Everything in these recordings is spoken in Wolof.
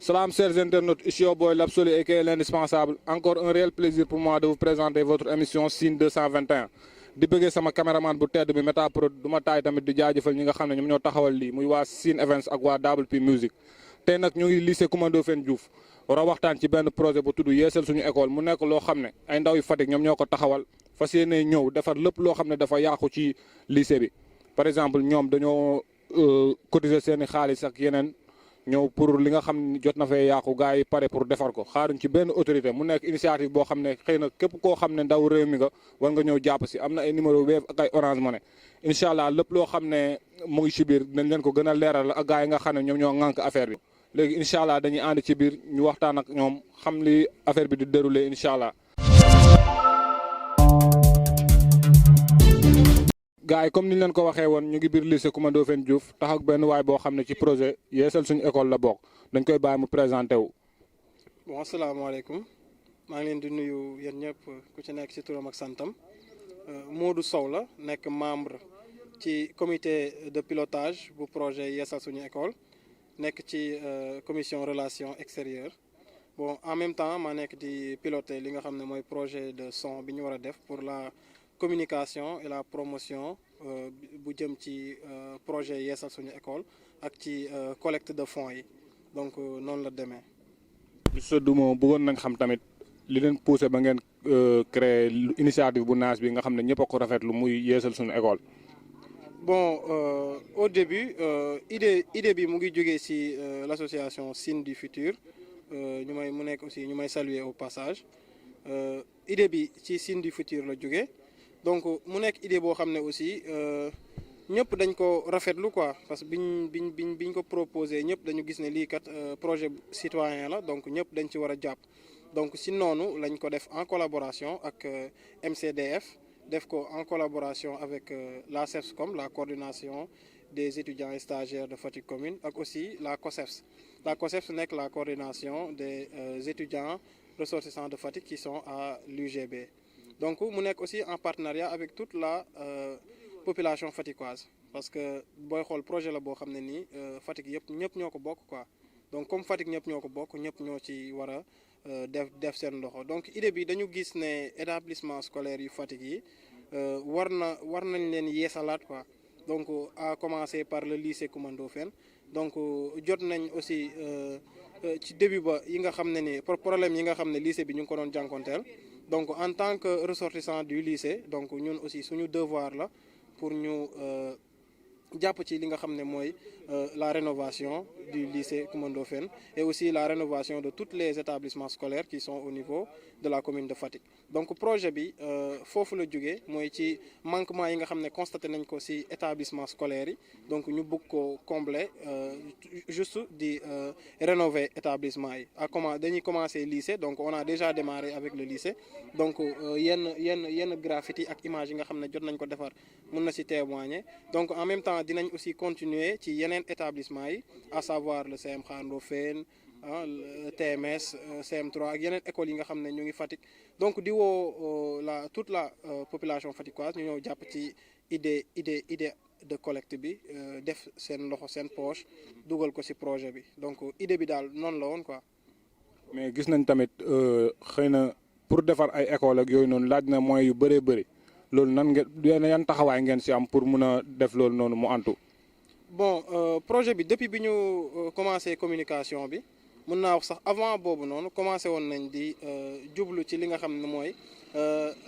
Salam chers internautes, ici your boy l'absolu aka l'indispensable. Encore un réel plaisir pour moi de vous présenter votre émission Sine 221. di bëggee sama caméraman bu tedd bi Metaprod du ma taay tamit di jaajëfal ñi nga xam ne ñoom ñoo taxawal lii muy waa Sine Events ak waa Double P Music. tey nag ñu ngi lycée Coumba Ndoffène Diouf war a waxtaan ci benn projet bu tudd yeesal suñu école mu nekk loo xam ne ay ndaw yu Fatick ñoom ñoo ko taxawal fas yéene ñëw defar lépp loo xam ne dafa yàqu ci lycée bi. par exemple ñoom dañoo cotiser seen i xaalis ak yeneen ñëw pour li nga xam ne jot na fee yàqu gars yi pare pour defar ko xaaruñ ci benn autorité mu nekk initiative boo xam ne xëy na képp koo xam ne ndaw réew mi nga war nga ñëw jàpp si am na ay numéro Wave ak ay Orange Money incha allah lépp loo xam ne mu ngi ci biir dañ leen ko gën a leeral ak gars yi nga xam ne ñoom ñoo ŋànk affaire bi. léegi incha allah dañuy ànd ci biir ñu waxtaan ak ñoom xam li affaire bi di déroulé incha allah. gars yi comme ni ñu leen ko waxee woon ñu ngi biir lycée Coumba Ndoffène Diouf tax ak benn waay boo xam ne ci projet yeesal suñu école la bokk dañ koy bàyyi mu présenté wu. bon asalaamaaleykum maa ngi leen di nuyu yéen ñëpp ku ci nekk ci turam ak santam Modou Sow la nekk membre ci comité de pilotage bu projet yeesal suñu école nekk ci commission relations extérieures bon en même temps maa nekk di piloter li nga xam ne mooy projet de son bi ñu war a def pour la communication et la promotion bu jëm ci projet yeesal suñu école ak ci collecte de fonds yi donc noonu la demee. monsieur Dumo bëggoon nañ xam tamit li leen poussé ba ngeen créer initiative bu naas bi nga xam ne ñëpp a ko rafetlu muy yeesal suñu école. bon au début idée bi mu ngi jógee ci l'association Sine du Futur mu nekk aussi ñu may saluer au passage idée bi ci Sine du Futur la jógee. donc mu nekk idée boo xam ne aussi ñëpp dañ ko rafetlu quoi parce que biñ ko proposé ñëpp dañu gis ne lii kat projet citoyen la donc ñëpp dañ ci war a jàpp donc si noonu lañ ko def en collaboration ak MCDF def ko en collaboration avec la CEPSCOM la coordination des étudiants et stagiaires de Fatick commune ak aussi la COSEFS nekk la coordination des étudiants ressortissants de Fatick qui sont à l'UGB. donc mu nekk aussi en partenariat avec toute la population fatickoise parce que booy xool projet la boo xam ne nii Fatick yëpp ñëpp ñoo ko bokk quoi donc comme Fatick ñëpp ñoo ko bokk ñëpp ñoo ci war a def seen loxo donc idée bi dañu gis ne établissement scolaire yu Fatick yi war nañ leen yeesalaat quoi donc à commencer par le lycée Coumba Ndoffène donc jot nañ aussi ci début ba yi nga xam ne ni problème yi nga xam ne lycée bi ñu ngi ko doon jànkonteel donc en tant que ressortissant du lycée donc ñun aussi suñu devoir la pour ñu jàpp ci li nga xam ne mooy la rénovation du lycée Coumba Ndoffène et aussi la rénovation de tous les établissements scolaires qui sont au niveau de la commune de Fatick donc projet bi foofu la jógee mooy ci manquement yi nga xam ne constaté nañ ko ci établissement scolaire yi donc ñu bëgg ko combler juste di rénover établissement yi dañuy commencer lycée donc on a déjà démarré avec le lycée donc yenn graffiti ak image yi nga xam ne jot nañ ko defar mën na ci témoigner donc en même temps dinañ aussi continuer ci yeneen établissement yi à savoir le CM Khar Ndoffène le TMS CM3 ak yeneen écoles yi nga xam ne ñu ngi Fatick donc di woo toute la population fatickoise ñu ñëw jàpp ci idée de collecte bi def seen loxo seen poche dugal ko ci projet bi donc idée bi daal noonu la woon quoi. mais gis nañ tamit xëy na pour defar ay écoles ak yooyu noonu laaj na moyens yu bëree bëri loolu nan ngeen yan taxawaay ngeen ci am pour mun a def loolu noonu mu antu. bon projet bi depuis bi ñu commencé communication bi mën naa wax sax avant boobu noonu commencé woon nañ di jublu ci li nga xam ne mooy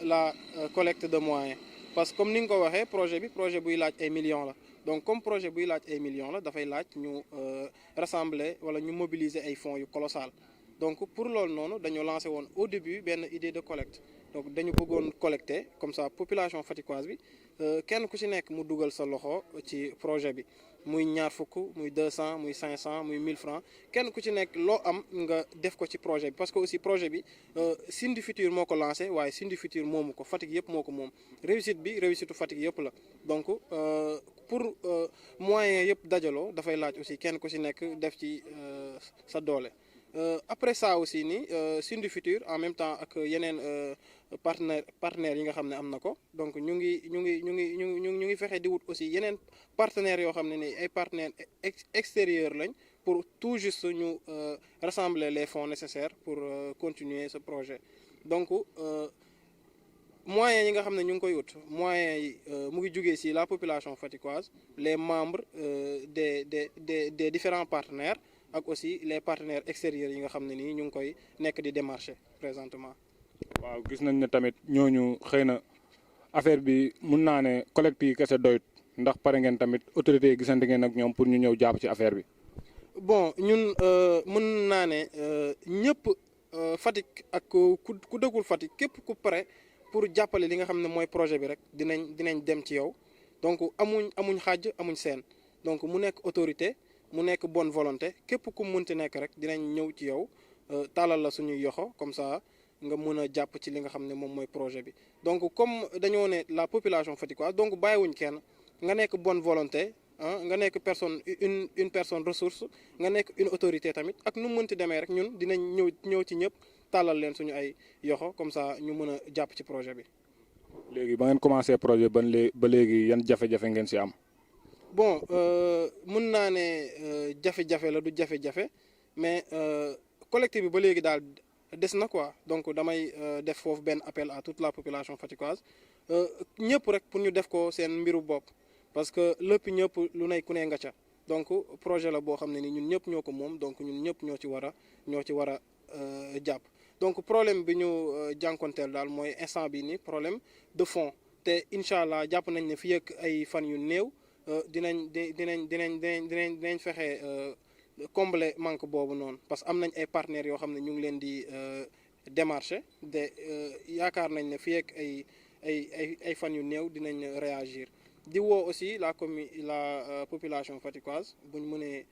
la collecte de moyens parce que comme ni nga ko waxee projet buy laaj ay millions la donc comme projet buy laaj ay millions la dafay laaj ñu rassembler wala ñu mobiliser ay fonds yu colossal donc pour loolu noonu dañoo lancé woon au début benn idée de collecte donc dañu bëggoon collecter comme ça population fatickoise bi kenn ku ci nekk mu dugal sa loxo ci projet bi muy ñaar fukk muy 200 muy 500 muy 1000 francs kenn ku ci nekk loo am nga def ko ci projet bi parce que aussi projet bi Sine du Futur moo ko lancé waaye Sine du Futur moomu ko Fatick yëpp moo ko moom réussite Fatick yëpp la donc pour moyens yëpp dajaloo dafay laaj aussi kenn ku ci nekk def ci sa doole. Après ça aussi ni Sine du Futur en même temps ak yeneen partenaires yi nga xam ne am na ko donc ñu ngi fexe di wut aussi yeneen partenaires yoo xam ne ni ay partenaires extérieurs lañ pour tout juste ñu rassembler les fonds nécessaires pour continuer ce projet donc moyens yi nga xam ne ñu ngi koy wut moyens yi mu ngi jugee ci la population faticoise les membres des différents partenaires ak aussi les partenaires extérieurs yi nga xam ne nii ñu ngi koy nekk di démarcher présentement. waaw gis nañ ne tamit ñooñu xëy na affaire bi mun naa ne collecte yi kese doyut ndax pare ngeen tamit autorités yi gisante ngeen ak ñoom pour ñu ñëw jàpp ci affaire bi. bon ñun mën naa ne ñëpp Fatick ak ku dëkkul Fatick képp ku pare pour jàppale li nga xam ne mooy projet bi rek dinañ dem ci yow donc amuñ xaaj amuñ seen donc mu nekk autorité mu nekk bonne volonté képp ku munti nekk rek dinañ ñëw ci yow tàllal la suñuy yoxo comme ça nga mën a jàpp ci li nga xam ne moom mooy projet bi donc comme dañoo ne la population faticoise donc bàyyiwuñ kenn nga nekk bonne volonté nga nekk personne une personne ressource nga nekk une autorité tamit ak nu mu mënti demee rek ñun dinañ ñëw ci ñëpp tàllal leen suñu ay yoxo comme ça ñu mën a jàpp ci projet bi. léegi ba ngeen commencé projet ba léegi yan jafe-jafe ngeen ci am. bon mun naa ne jafe-jafe la du jafe-jafe mais collectif bi ba léegi daal des na quoi donc damay def foofu benn appel à toute la population faticoise ñëpp rek pour ñu def ko seen mbiru bopp parce que lépp ñëpp lu nay ku ne nga ca donc projet la boo xam ne ni ñun ñëpp ñoo ko moom donc ñun ñëpp ñoo ci war a jàpp donc problème bi ñu jànkonteel daal mooy instant bi ni problème de fond te incha allah jàpp nañ ne fii ak ay fan yu néew dinañ fexe combler manque boobu noonu parce que am nañ ay partenaires yoo xam ne ñu ngi leen di démarcher de yaakaar nañ ne fii ak ay fan yu néew dinañ réagir di woo aussi la population faticoise bu ñu mënee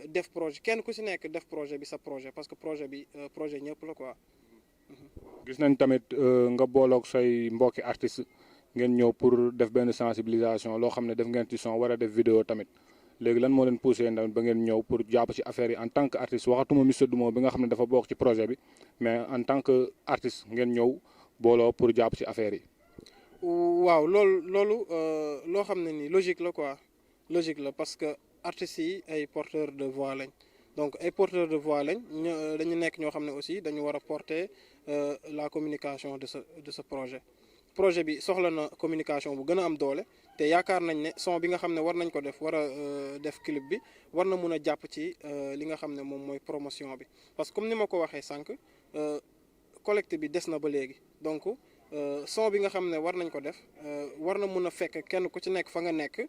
def projet kenn ku ci nekk def projet bi sa projet parce que projet bi projet ñëpp la quoi. gis nañ tamit nga booloog say mbokki artistes ngeen ñëw pour def benn sensibilisation loo xam ne def ngeen ci son war a def vidéo tamit léegi lan moo leen poussé tamit ba ngeen ñëw pour jàpp ci affaire yi en tant que artiste waxatuma Mister Dumo bi nga xam ne dafa bokk ci projet bi mais en tant que artiste ngeen ñëw booloo pour jàpp ci affaire yi. waaw loolu loo xam ne ni logique la quoi logique la parce que artistes yi ay porteurs de voix lañ donc ay porteurs de voix lañ dañu nekk ñoo xam ne aussi dañu war a porter la communication de ce projet bi soxla na communication bu gën a am doole te yaakaar nañ ne son bi nga xam ne war nañ ko def war a def clip bi war na mun a jàpp ci li nga xam ne moom mooy promotion bi parce que comme ni ma ko waxee sànq collecte bi des na ba léegi donc son bi nga xam ne war nañ ko def war na mun a fekk kenn ku ci nekk fa nga nekk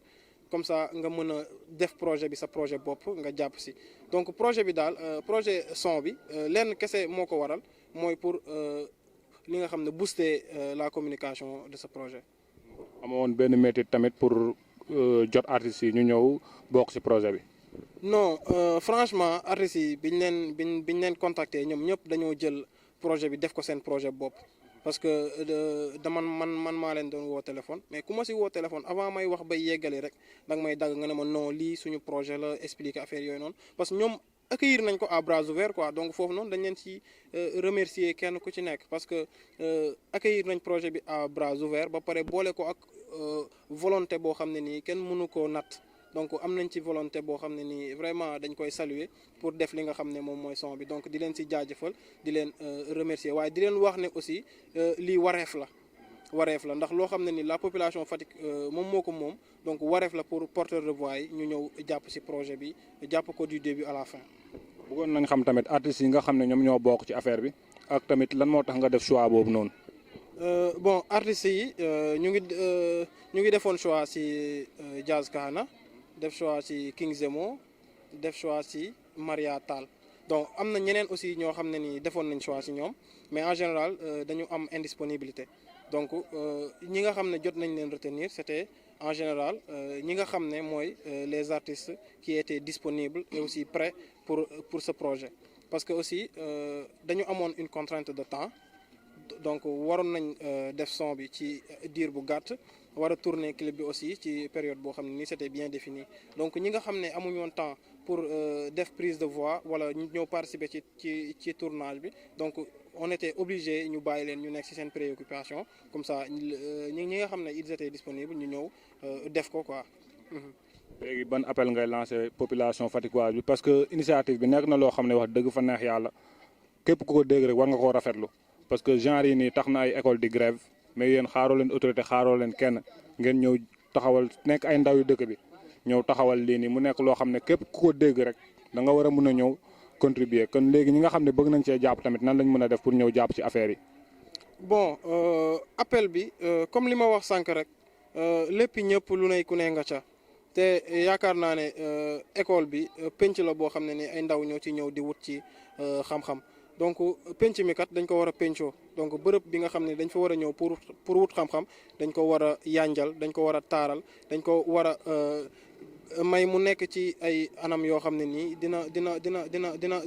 comme ça nga mën a def projet bi sa projet bopp nga jàpp si donc projet bi daal projet son bi lenn kese moo ko waral mooy pour li nga xam ne booster la communication de ce projet. amoon benn méthode tamit pour jot artistes yi ñu ñëw bokk ci projet bi. non franchement artistes yi biñ leen contacter ñoom ñëpp dañoo jël projet bi def ko seen projet bopp. parce que man maa leen doon woo téléphone mais ku ma si woo téléphone avant may wax bay yeggali rek danga may dagg nga ne ma non lii suñu projet la expliquer affaire yooyu noonu parce que ñoom accueillir nañ ko à bras ouverts quoi donc foofu noonu dañ leen ci remercier kenn ku ci nekk parce que accueillir nañ projet bi à bras ouverts ba pare boole ko ak volonté boo xam ne nii kenn mënu koo natt donc am nañ ci volonté boo xam ne nii vraiment dañ koy saluer pour def li nga xam ne moom mooy son bi donc di leen ci jaajëfal di leen remercier waaye di leen wax ne aussi lii wareef la ndax loo xam ne ni la population Fatick moom moo ko moom donc wareef la pour porteur de voix yi ñu ñëw jàpp ci projet bi jàpp ko du début à la fin. bëggoon nañ xam tamit artistes yi nga xam ne ñoom ñoo bokk ci affaire bi ak tamit lan moo tax nga def choix boobu noonu. bon artistes yi ñu ngi defoon choix ci Jazz Kahana def choix ci King Zemo def choix ci Maria Tall donc am na ñeneen aussi ñoo xam ne ni defoon nañ choix ci ñoom mais en général dañu am indisponibilité donc ñi nga xam ne jot nañ leen retenir c'était en général ñi nga xam ne mooy les artistes qui étaient disponibles et aussi prêts pour ce projet parce que aussi dañu amoon une contrainte de temps donc waroon nañ def son bi ci diir bu gàtt war a tourner clip bi aussi ci période boo xam ne ni c'était bien défini donc ñi nga xam ne amuñu woon temps pour def prise de voix wala ñëw participer ci tournage bi donc on était obligé ñu bàyyi leen ñu nekk ci seen préoccupation comme ça ñi nga xam ne ils étaient disponibles ñu ñëw def ko quoi. léegi ban appel ngay lancé population faticoise bi parce que initiative bi nekk na loo xam ne wax dëgg fa neex yàlla képp ku ko dégg rek war nga koo rafetlu parce que genre yi nii tax na ay école di grève mais yéen xaaroo leen autorité xaaroo leen kenn ngeen ñëw taxawal nekk ay ndaw yu dëkk bi ñëw taxawal lii nii mu nekk loo xam ne képp ku ko dégg rek da nga war a mun a ñëw contribuer kon léegi ñi nga xam ne bëgg nañ cee jàpp tamit nan lañ mën a def pour ñëw jàpp ci affaire yi. bon appel bi comme li ma wax sànq rek lépp ñëpp lu ne ku ne nga ca te yaakaar naa ne école bi penc la boo xam ne ni ay ndaw ñoo ci ñëw di wut ci xam-xam donc penc mi kat dañ ko war a pencoo donc bërëb bi nga xam ne dañ fa war a ñëw pour wut xam-xam dañ ko war a yanjal dañ ko war a taaral dañ ko war a may mu nekk ci ay anam yoo xam ne nii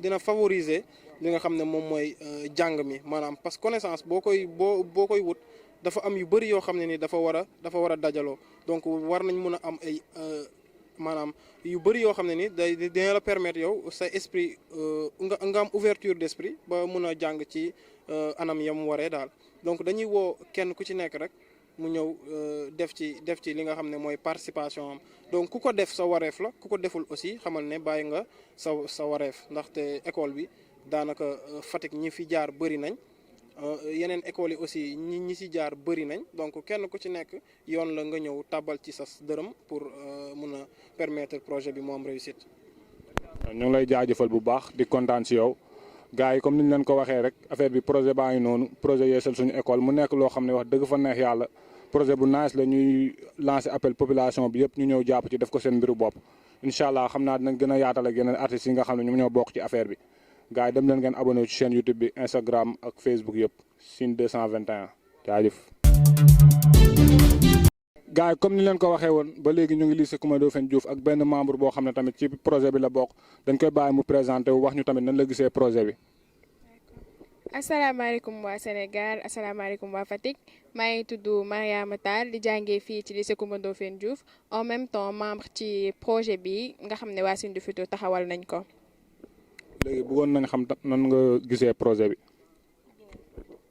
dina favoriser li nga xam ne moom mooy jàng mi maanaam parce que connaissance boo koy wut dafa am yu bëri yoo xam ne ni dafa war a dajaloo donc war nañ mun a am ay maanaam yu bëri yoo xam ne ni dina la permettre yow sa esprit nga am ouverture d'esprit ba mun a jàng ci anam yam waree daal donc dañuy woo kenn ku ci nekk rek mu ñëw def ci li nga xam ne mooy participation am donc ku ko def sa wareef la ku ko deful aussi xamal ne bàyyi nga sa wareef ndaxte école bi daanaka Fatick ñi fi jaar bëri nañ yeneen écoles yi aussi ñi si jaar bëri nañ donc kenn ku ci nekk yoon la nga ñëw tàbbal ci sa dërëm pour mun a permettre projet bi mu am réussite. ñu ngi lay jaajëfal bu baax di kontaan si yow gars yi comme ni ñu leen ko waxee rek affaire bi projet baa ngi noonu projet yeesal suñu école mu nekk loo xam ne wax dëgg fa neex yàlla projet bu nice la ñuy lancer appel population bi yëpp ñu ñëw jàpp ci def ko seen mbiru bopp incha allah xam naa dinañ gën a yaatal ak yeneen artistes yi nga xam ne ñoom ñoo bokk ci affaire bi. gars yi dem leen ngeen abonné ci chaîne YouTube bi Instagram ak Facebook yëpp Sine 221 jaajëf. gars yi comme ni leen ko waxee woon ba léegi ñu ngi lycée Coumba Ndoffène Diouf ak benn membre boo xam ne tamit ci projet bi la bokk dañ koy bàyyi mu présenté wu wax ñu tamit nan la gisee projet bi. asalaamaaleykum waa Sénégal asalaamaaleykum waa Fatick maa ngi tudd Mariama Tall di jàngee fii ci lycée Coumba Ndoffène Diouf en même temps membre ci projet bi nga xam ne waa Sine du Futur taxawal nañ ko. léegi bëggoon nañ xam nan nga gisee projet bi.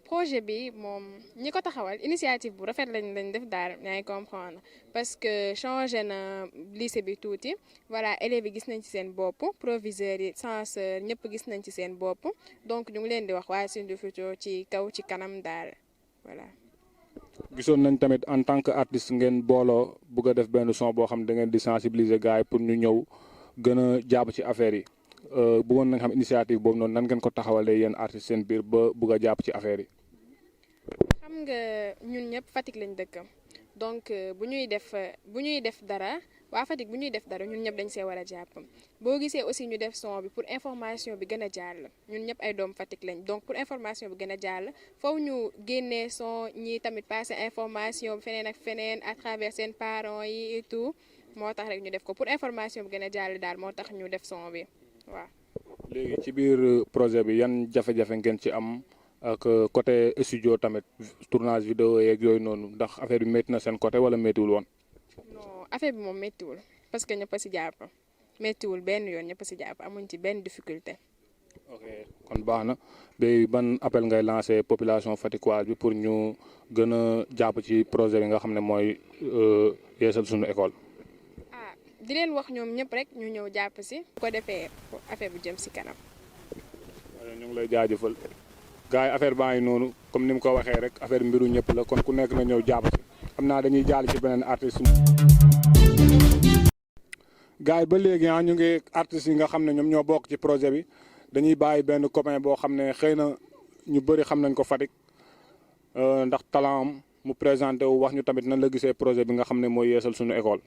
projet bi moom ñi ko taxawal initiative bu rafet lañ def daal yaa ngi comprendre parce que changé na lycée bi tuuti voilà élèves yi gis nañ ci seen bopp proviseurs yi censeurs ñëpp gis nañ ci seen bopp donc ñu ngi leen di wax waa Sine du Futur ci kaw ci kanam daal voilà. gisoon nañ tamit en tant que artiste ngeen booloo bëgg a def benn son boo xam da ngeen di sensibiliser gars yi pour ñu ñëw gën a jàpp ci affaire yi. bëggoon nañ xam initiative boobu noonu nan ngeen ko taxawalee yéen artistes seen biir ba bugg a jàpp ci affaire yi. xam nga ñun ñëpp Fatick lañ dëkk donc bu ñuy def dara waa Fatick bu ñuy def dara ñun ñëpp dañ see war a jàpp boo gisee aussi ñu def son bi pour information bi gën a jàll ñun ñëpp ay doom Fatick lañ donc pour information bi gën a jàll foofu ñu génnee son ñi tamit passer information bi feneen ak feneen à travers seen parents yi et tout moo tax rek ñu def ko pour information bi gën a jàll daal moo tax ñu def son bi. waaw léegi ci biir projet bi yan jafe-jafe ngeen ci am ak côté studio tamit tournage vidéo yeeg yooyu noonu ndax affaire bi métti na seen côté wala méttiwul woon. non affaire bi moom méttiwul parce que ñëpp a si jàpp méttiwul benn yoon ñëpp a si jàpp amuñ ci benn difficulté. ok kon baax na bay ban appel ngay lancé population faticoise bi pour ñu gën a jàpp ci projet bi nga xam ne mooy yeesal suñu école. di leen wax ñoom ñëpp rek ñu ñëw jàpp si bu ko defee affaire bu jëm si kanam. ñu ngi lay jaajëfal gars yi affaire baa ngi noonu comme ni mu ko waxee rek affaire mbiru ñëpp la kon ku nekk na ñëw jàpp si xam naa dañuy jàll ci beneen artiste. gars yi ba léegi ñu ngi artistes yi nga xam ne ñoom ñoo bokk ci projet bi dañuy bàyyi benn copain boo xam ne xëy na ñu bëri xam nañ ko Fatick ndax talent am mu présenté wu wax ñu tamit nan la gisee projet bi nga xam ne mooy yeesal suñu école.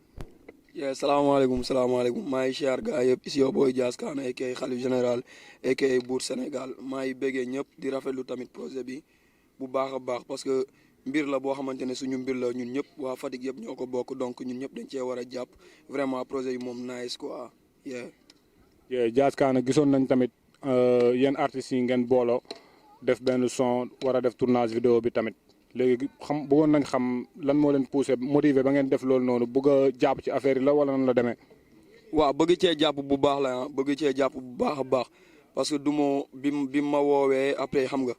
salaamaaleykum maa ngi siyaar gaa yëpp ici yow Boy Diaz Kana aka xalif général aka buur Sénégal maa ngi béggee ñëpp di rafetlu tamit projet bi bu baax a baax parce que mbir la boo xamante ne suñu mbir la ñun ñëpp waa Fatick yëpp ñoo ko bokk donc ñun ñëpp dañ cee war a jàpp vraiment projet yi moom nice quoi. Diaz Kana gisoon nañ tamit yéen artistes yi ngeen booloo def benn son war a def tournage vidéo bi tamit. léegi bëggoon nañ xam lan moo leen poussé motivé ba ngeen def loolu noonu bëgg a jàpp ci affaire yi la wala nan la demee. waaw bëgg cee jàpp bu baax la bëgg cee jàpp bu baax a baax parce que du ma bi ma woowee après xam nga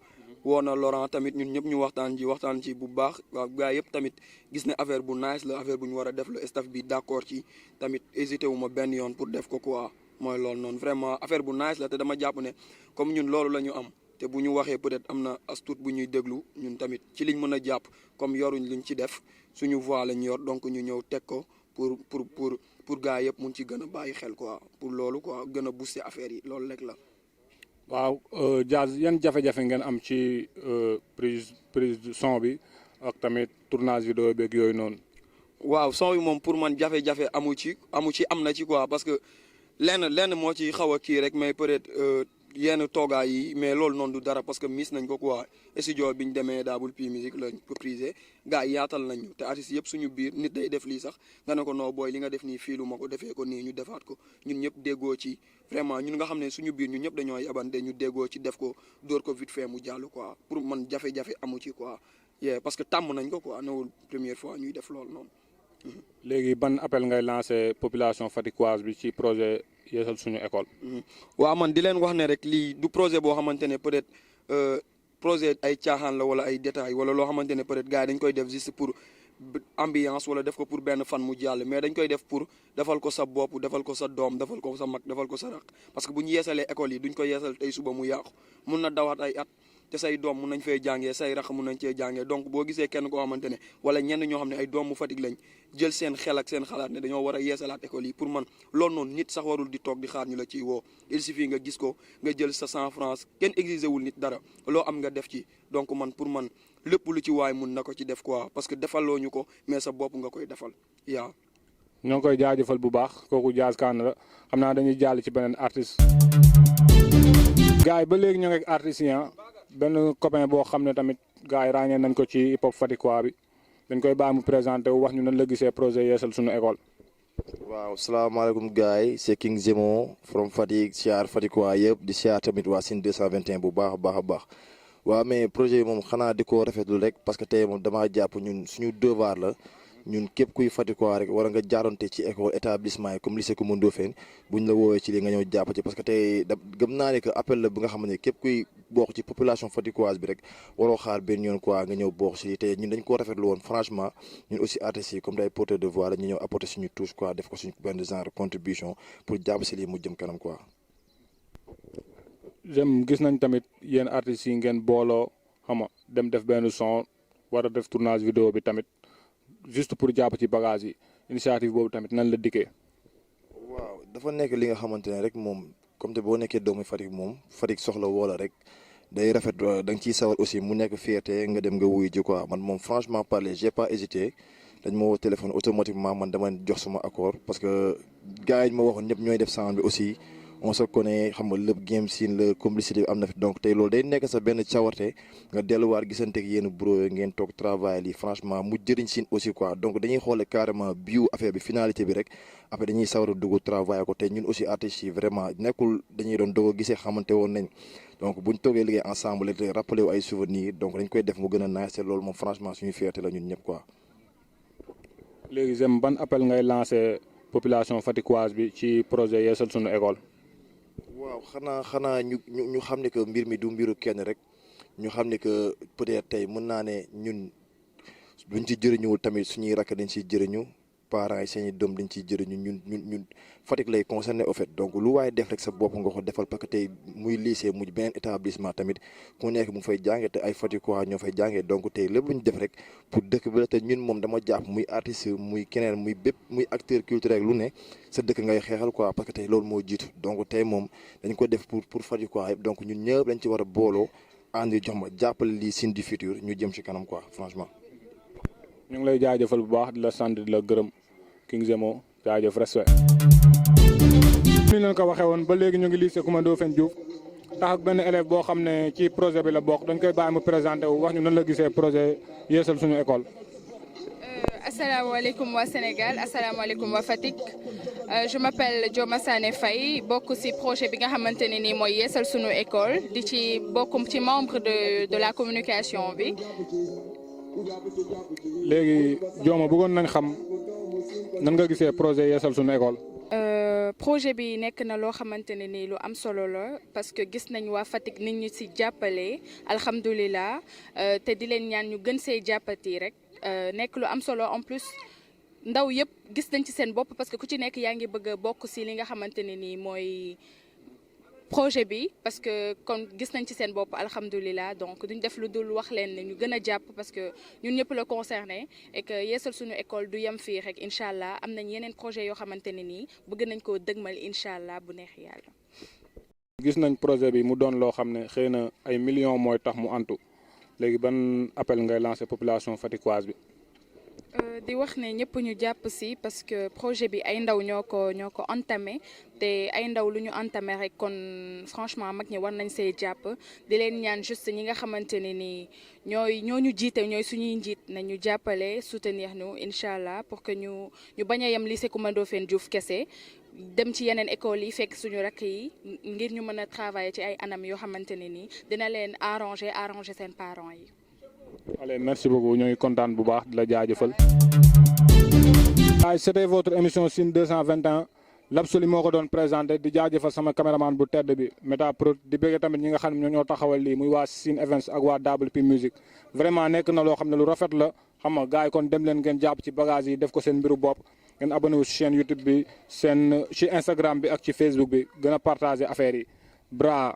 woo na Laurent tamit ñun ñëpp ñu waxtaan ci bu baax waaw gars yëpp tamit gis ne affaire bu nice la affaire bu ñu war a def la staff bi d'accord ci tamit hésité wu ma benn yoon pour def ko quoi mooy loolu noonu vraiment affaire bu nice la te dama jàpp ne comme ñun loolu la ñu am te bu ñu waxee peut-être am na as tuut bu ñuy déglu ñun tamit ci liñ mën a jàpp comme yoruñ liñ ci def suñu voix lañ yor donc ñu ñëw teg ko pour gars yëpp mun ci gën a bàyyi xel quoi pour loolu quoi gën a booster affaire yi loolu rek la. waaw Diaz yan jafe-jafe ngeen am ci prise son bi ak tamit tournage vidéo beeg yooyu noonu. waaw son bi moom pour man jafe-jafe am na ci quoi parce que lenn moo ci xaw a kii rek mais peut-être yenn toogaay yi mais loolu noonu du dara parce que miss nañ ko quoi studio bi ñu demee Double P Music lañ ko prisé gars yi yaatal nañu te artistes yëpp suñu biir nit day def lii sax nga ne ko noo booy li nga def nii fii lu ma ko defee ko nii ñu defaat ko ñun ñëpp déggoo ci vraiment ñun nga xam ne suñu biir ñun ñëpp dañoo yabante ñu déggoo ci def ko dóor ko vite fait mu jàll quoi pour man jafe-jafe amu ci quoi parce que tàmm nañ ko quoi newul première fois ñuy def loolu noonu. léegi ban appel ngay lancer population faticoise bi ci projet Yeesal Suñu École. waaw man di leen wax ne rek lii du projet boo xamante ne peut-être projet ay caaxaan la wala ay détails wala loo xamante ne peut-être gars yi dañ koy def juste pour ambiance wala def ko pour benn fan mu jàll mais dañ koy def pour defal ko sa bopp defal ko sa doom defal ko sa mag defal ko sa raq parce que bu ñu yeesalee école yi duñ ko yeesal tey suba mu yàqu mun na dawaat ay at. te say doom mun nañ fee jàngee say rax mun nañ cee jàngee donc boo gisee kenn koo xamante ne wala ñenn ñoo xam ne ay doomu Fatick lañ jël seen xel ak seen xalaat ne dañoo war a yeesalaat école yi pour man loolu noonu nit sax warul di toog di xaar ñu la ciy woo il suffit nga gis ko nga jël sa 100 francs kenn exigé wul nit dara loo am nga def ci donc man pour man lépp lu ci waay mun na ko ci def quoi parce que defaloo ñu ko mais sa bopp nga koy defal yaa ñoo ngi koy jaajëfal bu baax kooku Diaz Kane la xam naa dañuy jàll ci beneen artiste. gars yi ba léegi ñoo ngi ak artistes yi benn copain boo xam ne tamit gars yi ràññee nañ ko ci hip hop Faticois bi dañ koy bàyyi mu présenté wu wax ñu nan la gisee projet Yeesal Suñu École. waaw salaamaaleykum gars yi c'est King Zemo from Fatick siyaar Faticois yëpp di siyaar tamit waa Sine 221 bu baax a baax waaw mais projet yi moom xanaa di ko rafetlu rek parce que tey moom damaa jàpp ñun suñu devoir la ñun képp kuy Faticois rek war nga jaaronte ci école établissement yi comme lycée Coumba Ndoffène buñ la woowee ci li nga ñëw jàpp ci parce que tey gëm naa ne que appel la bi nga xam ne képp kuy bokk ci population faticoise bi rek waroo xaar benn yoon quoi nga ñëw bokk ci te ñun dañ ko rafetlu woon franchement ñun aussi artistes yi comme day porteur de voix la ñu ñëw apporter suñu touche quoi def ko suñu benn genre contribution pour jàpp ci lii mu jëm kanam quoi. gis nañ tamit yéen artistes yi ngeen booloo xam nga dem def benn son war a def tournage vidéo bi tamit juste pour jàpp ci bagage yi initiative boobu tamit nan la dikkee. waaw dafa nekk li nga xamante ne rek moom comme te boo nekkee doomu Fatick moom Fatick soxla woola rek day rafet da nga ciy sawar aussi mu nekk fierté nga dem nga wuyu ji quoi man moom franchement parler j'ai pas hésité dañ ma woo téléphone automatiquement man dama jox sama accord parce que gars yi ma waxoon ñëpp ñooy def sound bi aussi on se connaît xam nga lépp game scene la complicité bi am na fi donc tey loolu day nekk sa benn cawarte nga delluwaat gisante ak yéen bro ngeen toog travail lii franchement mu jëriñ Sine aussi quoi donc dañuy xoole carrément biu affaire bi finalité bi rek après dañuy sawar a dugg travail ko te ñun aussi artistes yi vraiment nekkul dañuy doon doog a gisee xamante woon nañ donc buñ toogee liggéey ensemble rek rappelé wu ay souvenirs donc dañ koy def mu gën a nice te loolu moom franchement suñu fierté la ñun ñëpp quoi. léegi Zem ban appel ngay lancé population faticoise bi ci projet Yeesal Suñu École. waaw xanaa ñu xam ne que mbir mi du mbiru kenn rek ñu xam ne que peut-être tey mën naa ne ñun duñ ci jëriñuwul tamit suñuy rakk dañ ciy jëriñu parents yi seen i doom dañ ciy jëriñu ñun Fatick lay concerné au fait donc lu waaye def rek sa bopp nga ko defal parce que tey muy lycée muy beneen établissement tamit ku nekk mu fay jàngee te ay Faticois ñoo fay jàngee donc tey lépp lu ñu def rek pour dëkk bi la te ñun moom dama jàpp muy artiste muy keneen muy bépp muy acteur culturel lu ne sa dëkk ngay xeexal quoi parce que tey loolu moo jiitu donc tey moom dañ ko def pour Faticois yëpp donc ñun ñëpp dañ ci war a booloo ànd jox ma jàppale lii Sine du futur ñu jëm ci kanam quoi franchement. ñu ngi lay jaajëfal bu baax di la sant di la gërëm King Zemo jaajëf respect. ni leen ko waxee woon ba léegi ñu ngi lycée Coumba Ndoffène Diouf tax ak benn élève boo xam ne ci projet bi la bokk dañ koy bàyyi mu présenté wu wax ñu nan la gisee projet Yeesal Suñu École. asalaamaaleykum waa Sénégal asalaamaaleykum waa Fatick je m'appelle Dioma Sané Faye bokk ci projet bi nga xamante ne nii mooy Yeesal Suñu École di ci bokkum ci membre de la communication bi. léegi Dioma bëggoon nañ xam nan nga gisee projet Yeesal Suñu École. projet bi nekk na loo xamante ne nii lu am solo la parce que gis nañ waa Fatick nit ñu ci jàppale alhamdulilah te di leen ñaan ñu gën see jàppati rek nekk lu am solo en plus ndaw yëpp gis nañ ci seen bopp parce que ku ci nekk yaa ngi bëgg a bokk ci li nga xamante ne nii mooy projet bi parce que kon gis nañ ci seen bopp alhamdulilah donc duñ def lu dul wax leen ne ñu gën a jàpp parce que ñun ñëpp la concerné et que yeesal suñu école du yem fii rek incha allah am nañ yeneen projet yoo xamante ne nii bëgg nañ koo dëgmal incha allah bu neex yàlla. gis nañ projet bi mu doon loo xam ne xëy na ay millions mooy tax mu antu léegi ban appel ngay lancer population fatickoise bi. di wax ne ñëpp ñu jàpp ci parce que projet bi ay ndaw ñoo ko entamé te ay ndaw lu ñu entamé rek kon franchement mag ñi war nañ see jàpp di leen ñaan juste ñi nga xamante ne ni ñoo ñu jiite ñooy suñuy njiit nañu jàppale soutenir ñu incha allah pour que ñu bañ a yem lycée Coumba Ndoffène Diouf kese dem ci yeneen écoles yi fekk suñu rakk yi ngir ñu mën a travailler ci ay anam yoo xamante ne ni dina leen arranger seen parents yi. allez merci beaucoup ñooy kontaan bu baax di la jaajëfal. c'était votre émission Sine 221 l'Absolu moo ko doon présenté di jaajëfal sama caméraman bu tedd bi Metaprod di bëgg tamit ñi nga xam ne ñoo taxawal lii muy waa Sine Events ak waa WP Music vraiment nekk na loo xam ne lu rafet la xam nga gars yi kon dem leen ngeen jàpp ci bagage yi def ko seen mbiru bopp ngeen abonné wu ci chaîne YouTube bi ci Instagram bi ak ci Facebook bi gën a partager affaire yi bra